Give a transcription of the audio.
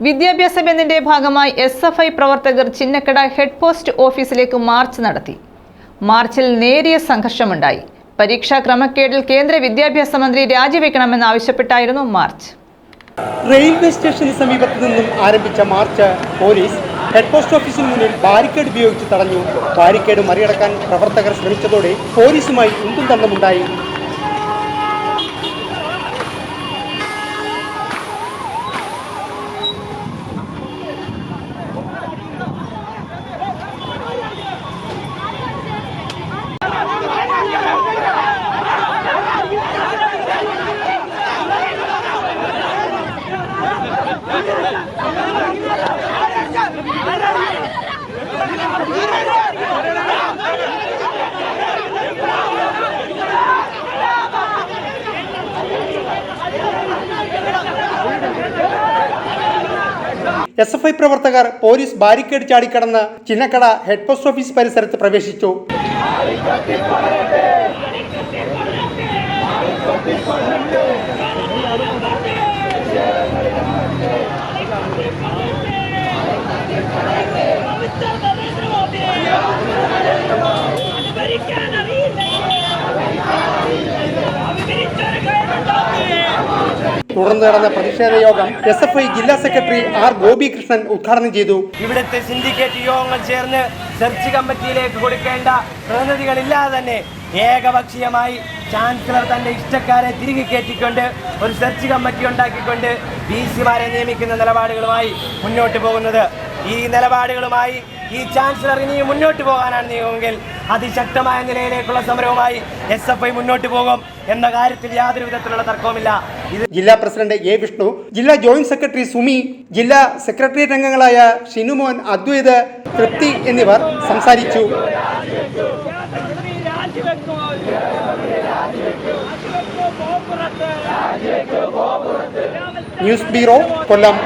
വിദ്യാഭ്യാസ ബന്ദിന്റെ ഭാഗമായി SFI പ്രവർത്തകർ ചിന്നക്കട ഹെഡ് പോസ്റ്റ് ഓഫീസിലേക്ക് മാർച്ച് നടത്തി. മാർച്ചിൽ നേരിയ സംഘർഷമുണ്ടായി. പരീക്ഷാ ക്രമക്കേടിൽ കേന്ദ്ര വിദ്യാഭ്യാസ മന്ത്രി രാജിവെക്കണമെന്നാവശ്യപ്പെട്ടായിരുന്നു മാർച്ച്. റെയിൽവേ സ്റ്റേഷന് സമീപത്ത് നിന്നും ആരംഭിച്ച മാർച്ച് പോലീസ് ഹെഡ് പോസ്റ്റ് ഓഫീസിന് മുന്നിൽ ബാരിക്കേഡ് ഉപയോഗിച്ച് തടഞ്ഞു. ബാരിക്കേഡ് മറികടക്കാൻ പ്രവർത്തകർ ശ്രമിച്ചതോടെ പോലീസുമായി ഉന്തും തള്ളുമുണ്ടായി. SFI പ്രവർത്തകർ പോലീസ് ബാരിക്കേഡ് ചാടിക്കടന്ന് ചിന്നക്കട ഹെഡ് പോസ്റ്റ് ഓഫീസ് പരിസരത്ത് പ്രവേശിച്ചു. തുടർന്ന് നടന്ന പ്രതിഷേധ യോഗം SFI ജില്ലാ സെക്രട്ടറി R. ഗോപികൃഷ്ണൻ ഉദ്ഘാടനം ചെയ്തു. ഇവിടുത്തെ സിൻഡിക്കേറ്റ് യോഗങ്ങൾ ചേർന്ന് സെർച്ച് കമ്മിറ്റിയിലേക്ക് കൊടുക്കേണ്ട പ്രതിനിധികളില്ലാതെ തന്നെ ഏകപക്ഷീയമായി ചാൻസലർ തന്റെ ഇഷ്ടക്കാരെ തിരികെ കയറ്റിക്കൊണ്ട് ഒരു സെർച്ച് കമ്മിറ്റി ഉണ്ടാക്കിക്കൊണ്ട് VC-മാരെ നിയമിക്കുന്ന നിലപാടുകളുമായി മുന്നോട്ട് പോകുന്നത്. ഈ നിലപാടുകളുമായി ഈ ചാൻസലർ ഇനി മുന്നോട്ട് പോകാനാണ് നീങ്ങുമെങ്കിൽ അതിശക്തമായ നിലയിലേക്കുള്ള സമരവുമായി SFI മുന്നോട്ട് പോകും എന്ന കാര്യത്തിൽ യാതൊരു വിധത്തിലുള്ള തർക്കവുമില്ല. ജില്ലാ പ്രസിഡന്റ് A. വിഷ്ണു, ജില്ലാ ജോയിന്റ് സെക്രട്ടറി സുമി, ജില്ലാ സെക്രട്ടേറിയറ്റ് അംഗങ്ങളായ ഷിനുമോൻ, അദ്വൈത്, തൃപ്തി എന്നിവർ സംസാരിച്ചു. ന്യൂസ് ബ്യൂറോ, കൊല്ലം.